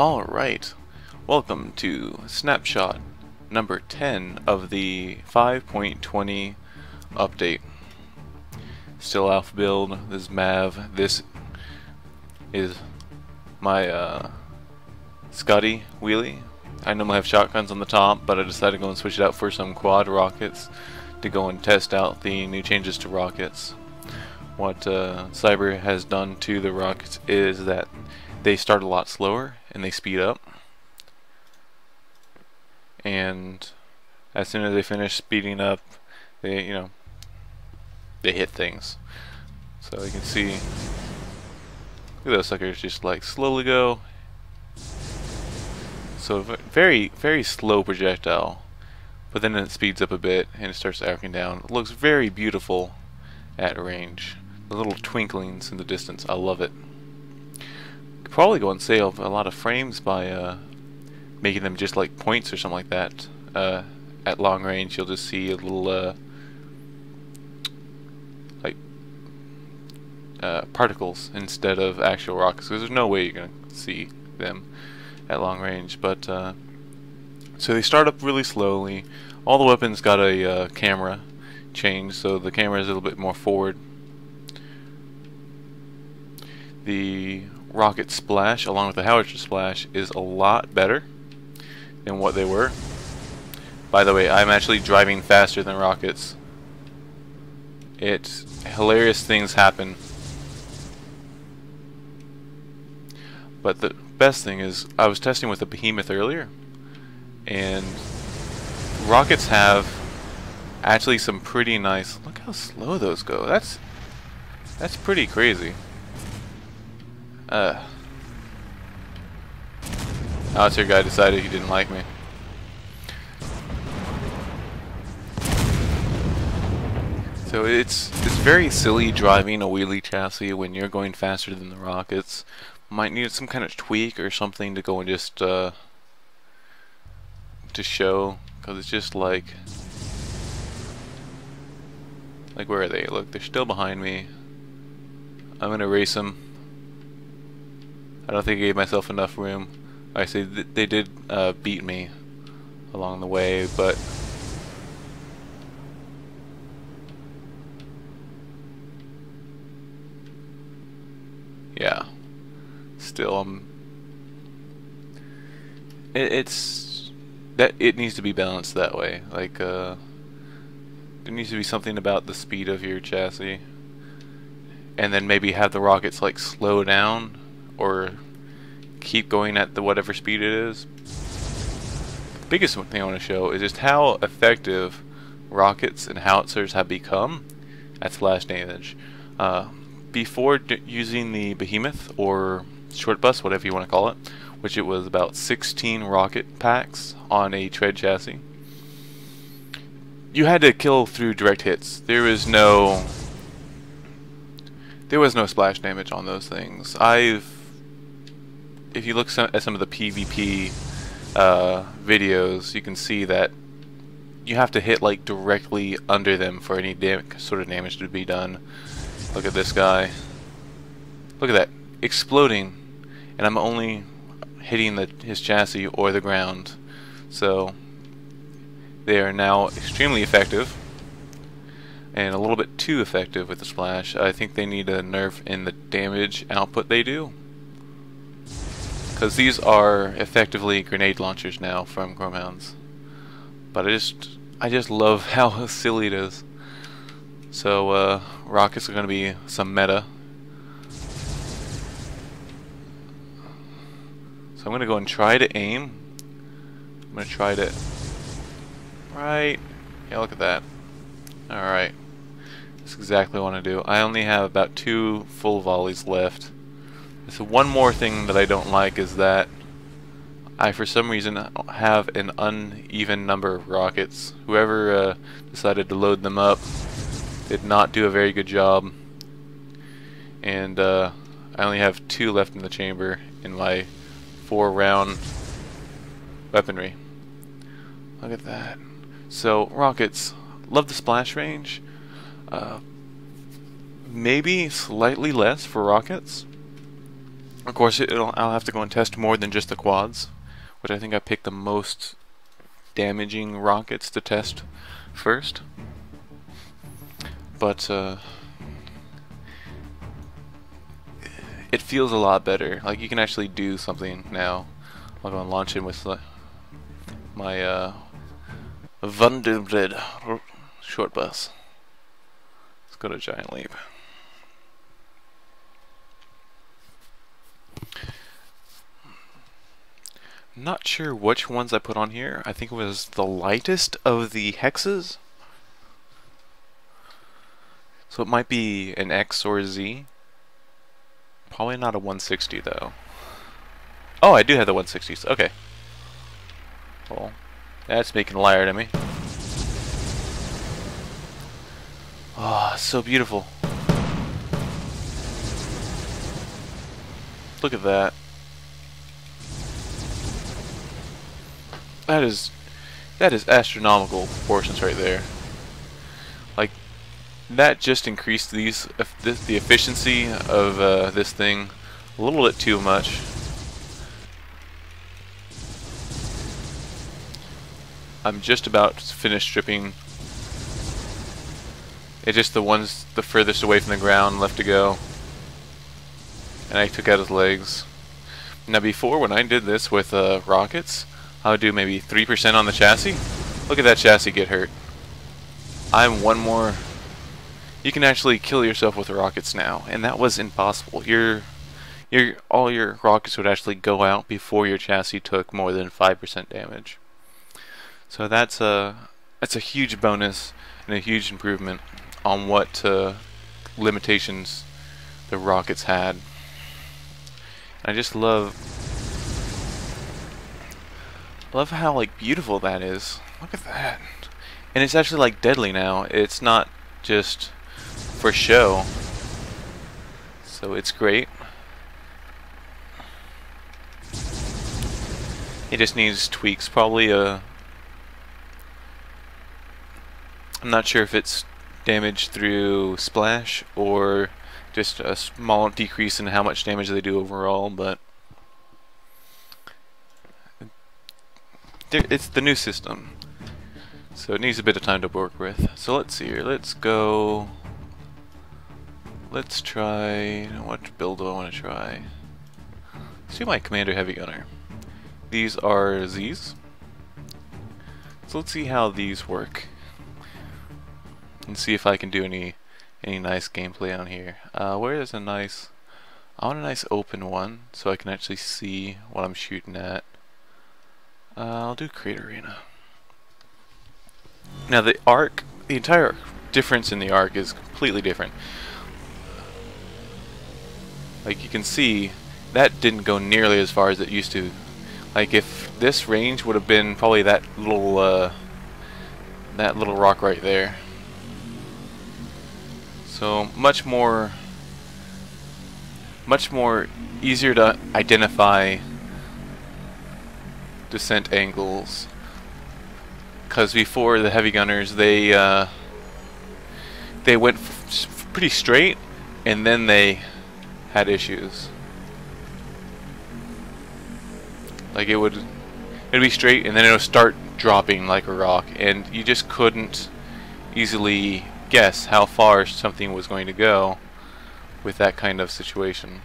Alright, welcome to snapshot number 10 of the 5.20 update. Still alpha build. This is M.A.V. This is my Scotty wheelie. I normally have shotguns on the top, but I decided to go and switch it out for some quad rockets to go and test out the new changes to rockets. What Cyber has done to the rockets is that they start a lot slower and they speed up, and as soon as they finish speeding up, they hit things. So you can see, look at those suckers just like slowly go. So very slow projectile, but then it speeds up a bit and it starts arcing down. It looks very beautiful at range. The little twinklings in the distance, I love it. Could probably go and save a lot of frames by making them just like points or something like that. At long range, you'll just see a little particles instead of actual rockets, because there's no way you're gonna see them at long range. But so they start up really slowly. All the weapons got a camera change, so the camera is a little bit more forward. The rocket splash along with the howitzer splash is a lot better than what they were. By the way, I'm actually driving faster than rockets. Hilarious things happen. But the best thing is, I was testing with the behemoth earlier, and rockets have actually some pretty nice. Look how slow those go. That's pretty crazy. Howitzer guy decided he didn't like me. So it's very silly driving a wheelie chassis when you're going faster than the rockets. Might need some kind of tweak or something to go and just to show, because it's just like where are they? Look, they're still behind me. I'm gonna race them. I don't think I gave myself enough room. I say they did beat me along the way, but yeah, still it needs to be balanced that way. Like there needs to be something about the speed of your chassis, and then maybe have the rockets like slow down or keep going at the whatever speed it is. The biggest thing I want to show is just how effective rockets and howitzers have become at splash damage. Before using the behemoth or short bus, whatever you want to call it, which it was about 16 rocket packs on a tread chassis, you had to kill through direct hits. There was no splash damage on those things. If you look at some of the PvP videos, you can see that you have to hit like directly under them for any sort of damage to be done. Look at this guy. Look at that, exploding, and I'm only hitting his chassis or the ground. So they are now extremely effective, and a little bit too effective with the splash. I think they need a nerf in the damage output they do, because these are effectively grenade launchers now from Chromehounds. But I just love how silly it is. So rockets are going to be some meta. So I'm going to go and try to aim. I'm going to try to right. Yeah, look at that. Alright. That's exactly what I want to do. I only have about 2 full volleys left. So one more thing that I don't like is that I, for some reason, have an uneven number of rockets. Whoever decided to load them up did not do a very good job, and I only have 2 left in the chamber in my 4-round weaponry. Look at that. So rockets, love the splash range. Maybe slightly less for rockets. Of course, I'll have to go and test more than just the quads, which I think I picked the most damaging rockets to test first. But it feels a lot better. Like, you can actually do something now. I'll go and launch in with my Vandenbred short bus. Let's go to Giant Leap. Not sure which ones I put on here. I think it was the lightest of the hexes. So it might be an X or a Z. Probably not a 160 though. Oh, I do have the 160s. Okay. Well, that's making a liar to me. Oh, so beautiful. Look at that. That is astronomical proportions right there. Like, that just increased the efficiency of this thing a little bit too much. I'm just about to finish stripping. It's just the ones the furthest away from the ground left to go. And I took out his legs. Now before, when I did this with rockets, I would do maybe 3% on the chassis. Look at that chassis get hurt. I'm one more. You can actually kill yourself with rockets now, and that was impossible. All your rockets would actually go out before your chassis took more than 5% damage. So that's a huge bonus and a huge improvement on what limitations the rockets had. I just love how like beautiful that is. Look at that. And it's actually like deadly now. It's not just for show. So it's great. It just needs tweaks. Probably I'm not sure if it's damage through splash or just a small decrease in how much damage they do overall, but it's the new system, so it needs a bit of time to work with. So let's see here. Let's go. Let's try. What build do I want to try? Let's do my Commander Heavy Gunner. These are Zs. So let's see how these work, and see if I can do any nice gameplay on here. Where is a nice? I want a nice open one so I can actually see what I'm shooting at. I'll do Crate Arena. Now the entire difference in the arc is completely different. Like you can see, that didn't go nearly as far as it used to. Like if this range would have been probably that little rock right there. So much more easier to identify descent angles, because before the heavy gunners they went pretty straight and then they had issues. Like it'd be straight and then it would start dropping like a rock, and you just couldn't easily guess how far something was going to go with that kind of situation.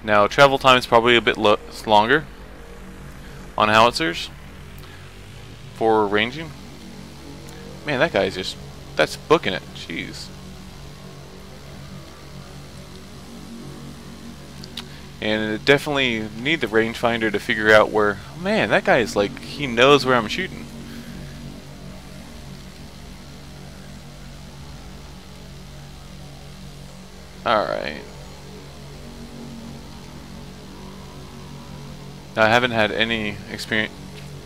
Now travel time is probably a bit longer on howitzers for ranging. Man, that guy's that's booking it. Jeez. And it definitely need the rangefinder to figure out where. Man, that guy is like, he knows where I'm shooting. Alright. Now, I haven't had any experience,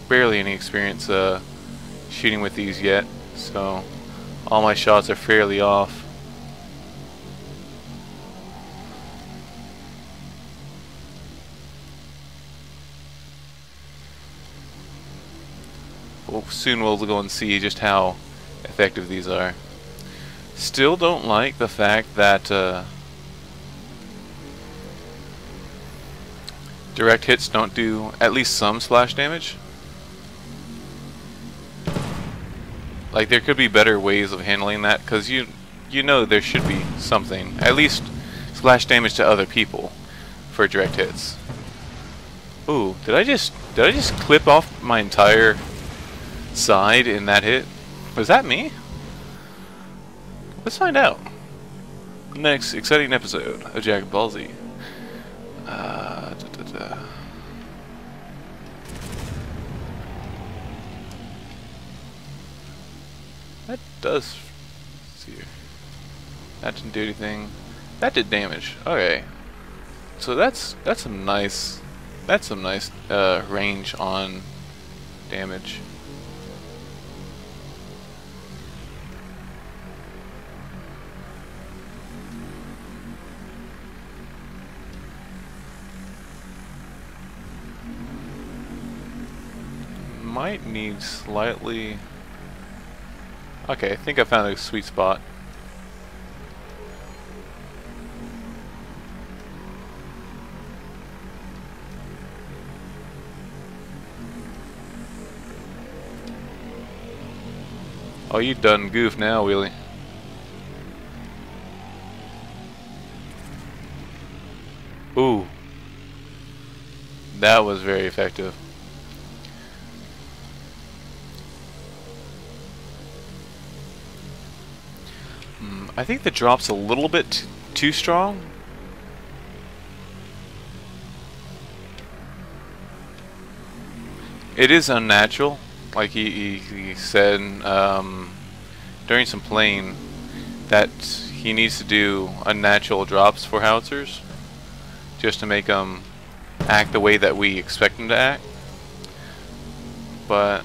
barely any experience shooting with these yet, so all my shots are fairly off. Well, soon we'll go and see just how effective these are. Still don't like the fact that direct hits don't do at least some splash damage. Like, there could be better ways of handling that, because you know there should be something, at least splash damage to other people for direct hits. Ooh, did I just clip off my entire side in that hit? Was that me? Let's find out. Next exciting episode of Dragon Ball Z. That does. Let's see here. That didn't do anything. That did damage. Okay. So that's some nice range on damage. Might need slightly. Okay, I think I found a sweet spot. Oh, you done goof now, Wheelie. Ooh. That was very effective. I think the drop's a little bit too strong. It is unnatural, like he said during some playing, that he needs to do unnatural drops for howitzers just to make them act the way that we expect them to act. But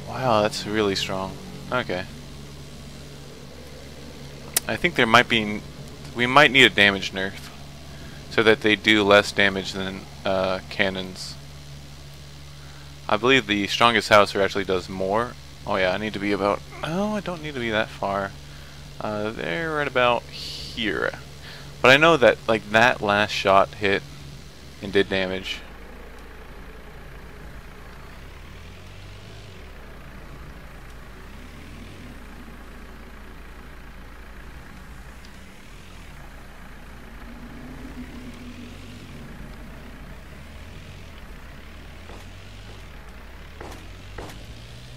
wow, that's really strong. Okay. I think there might be. We might need a damage nerf so that they do less damage than cannons. I believe the strongest howitzer actually does more. Oh yeah, I need to be about. Oh, I don't need to be that far. They're right about here. But I know that like that last shot hit and did damage.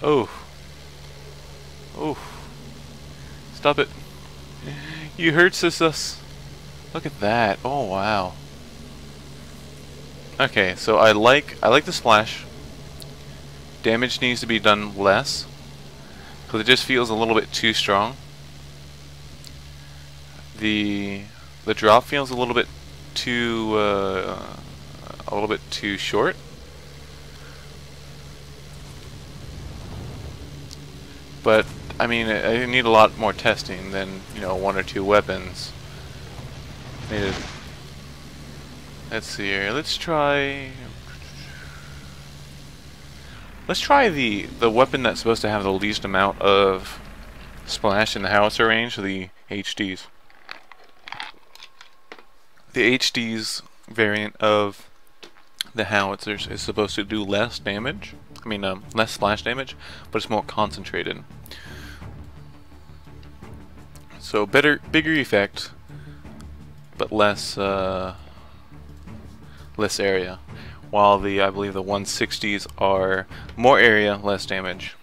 Oh. Oh. Stop it. You hurts us. Look at that. Oh wow. Okay, so I like the splash. Damage needs to be done less, because it just feels a little bit too strong. The drop feels a little bit too short. But I mean, I need a lot more testing than, you know, 1 or 2 weapons. Let's see here. Let's try the weapon that's supposed to have the least amount of splash in the howitzer range, the HDs. The HDs variant of the howitzers is supposed to do less damage. I mean, less splash damage, but it's more concentrated. So bigger effect, but less area. While I believe the 160s are more area, less damage,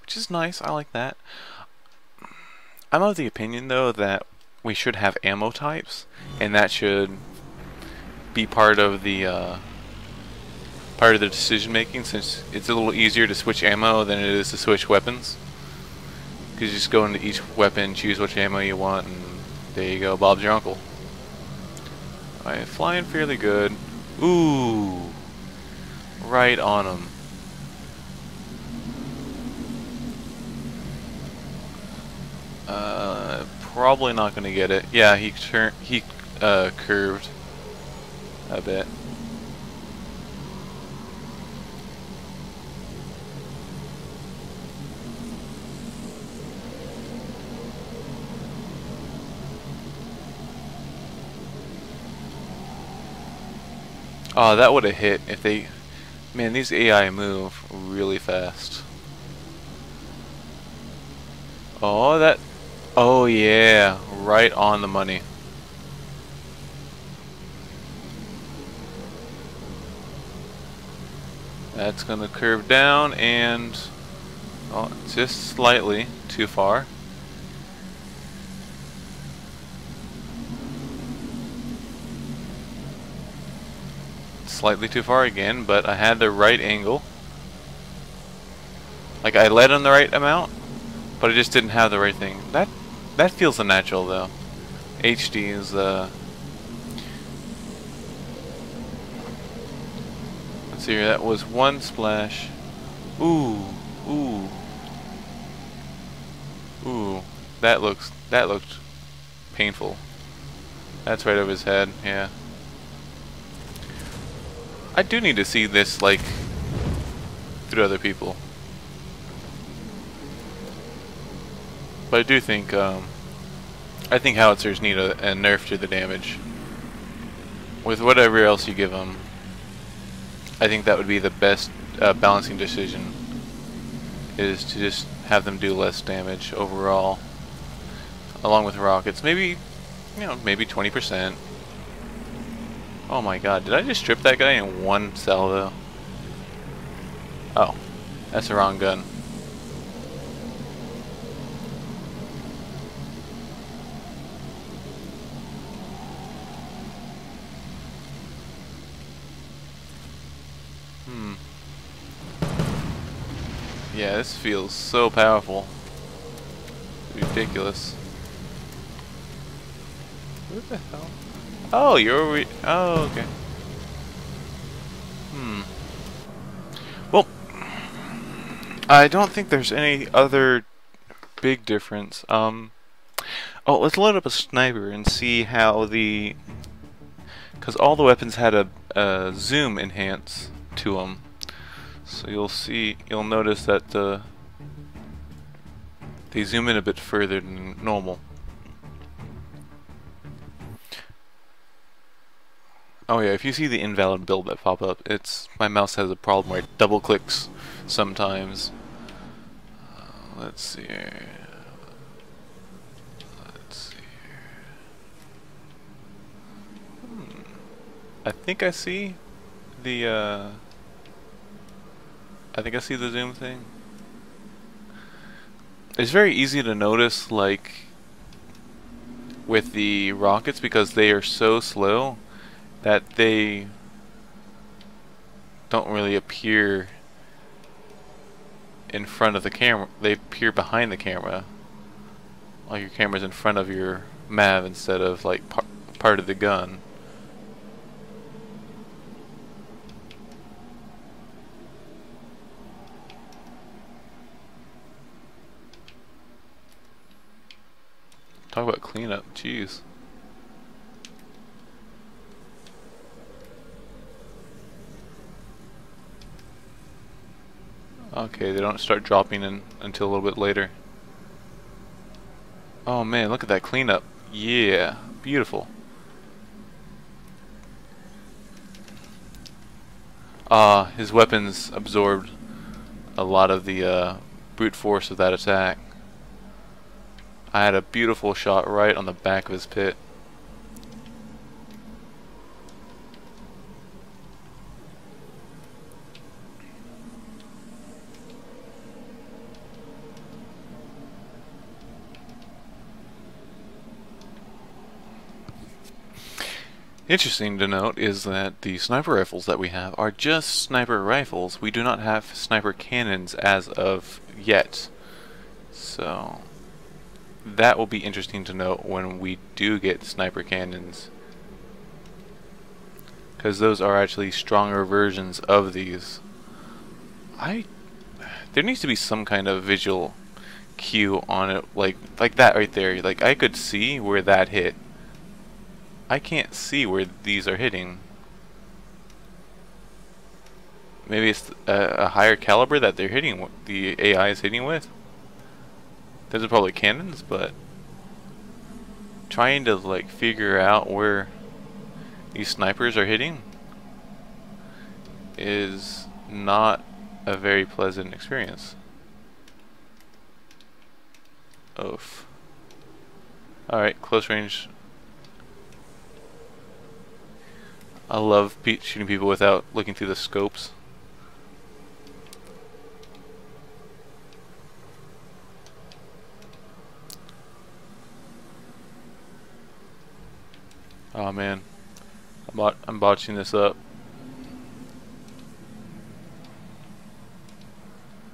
which is nice. I like that. I'm of the opinion though that we should have ammo types, and that should be part of the decision making, since it's a little easier to switch ammo than it is to switch weapons. Because you just go into each weapon, choose which ammo you want, and there you go, Bob's your uncle. Alright, flying fairly good. Ooh, right on him. Probably not gonna get it. Yeah, he curved a bit. Oh, that would have hit if they... Man, these AI move really fast. Oh, that... Oh, yeah. Right on the money. That's going to curve down and... Oh, just slightly too far. Slightly too far again, but I had the right angle. Like, I led on the right amount, but I just didn't have the right thing. That feels unnatural, though. HD is, let's see here, that was one splash. Ooh, ooh. Ooh, that looked painful. That's right over his head, yeah. I do need to see this, like, through other people. But I do think, I think howitzers need a nerf to the damage. With whatever else you give them, I think that would be the best balancing decision, is to just have them do less damage overall, along with rockets. Maybe, you know, maybe 20%. Oh my god, did I just strip that guy in one salvo? Oh, that's the wrong gun. Yeah, this feels so powerful. Ridiculous. What the hell? Oh, you're oh, okay. Well, I don't think there's any other big difference. Oh, let's load up a sniper and see how the... Because all the weapons had a zoom enhance to them. So you'll notice that they zoom in a bit further than normal. Oh yeah, if you see the invalid build that pop up, it's my mouse has a problem where it double clicks sometimes. Let's see here. Let's see here. I think I see the I think I see the zoom thing. It's very easy to notice, like, with the rockets, because they are so slow that they don't really appear in front of the camera. They appear behind the camera. Like your camera's in front of your M.A.V instead of, like, part of the gun. Talk about cleanup, jeez. Okay, they don't start dropping in until a little bit later. Oh man, look at that cleanup. Yeah, beautiful. His weapons absorbed a lot of the brute force of that attack. I had a beautiful shot right on the back of his pit. Interesting to note is that the sniper rifles that we have are just sniper rifles. We do not have sniper cannons as of yet. So that will be interesting to note when we do get sniper cannons, because those are actually stronger versions of these. There needs to be some kind of visual cue on it, like that right there. Like, I could see where that hit. I can't see where these are hitting. Maybe it's a higher caliber that they're hitting, the AI is hitting with. Those are probably cannons, but trying to, like, figure out where these snipers are hitting is not a very pleasant experience. Oof. Alright, close range. I love shooting people without looking through the scopes. Oh man, I'm botching this up.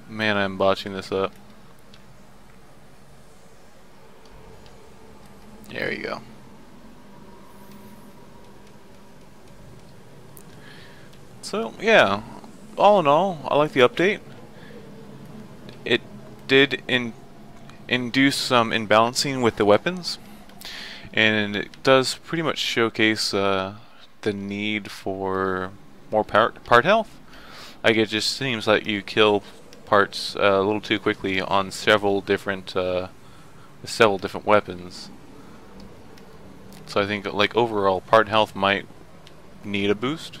Man, I'm botching this up. There you go. So yeah, all in all, I like the update. It did induce some imbalancing with the weapons, and it does pretty much showcase the need for more part health. Like, it just seems like you kill parts a little too quickly on several different weapons. So I think, like, overall part health might need a boost,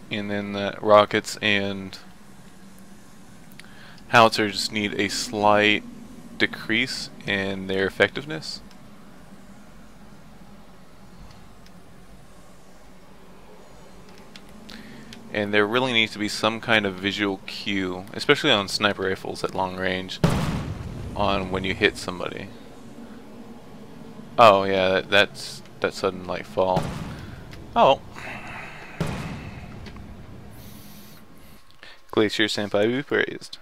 and then the rockets and howitzers just need a slight decrease in their effectiveness. And there really needs to be some kind of visual cue, especially on sniper rifles at long range, on when you hit somebody. Oh yeah, that's that sudden light fall. Oh. Glacier Senpai be praised.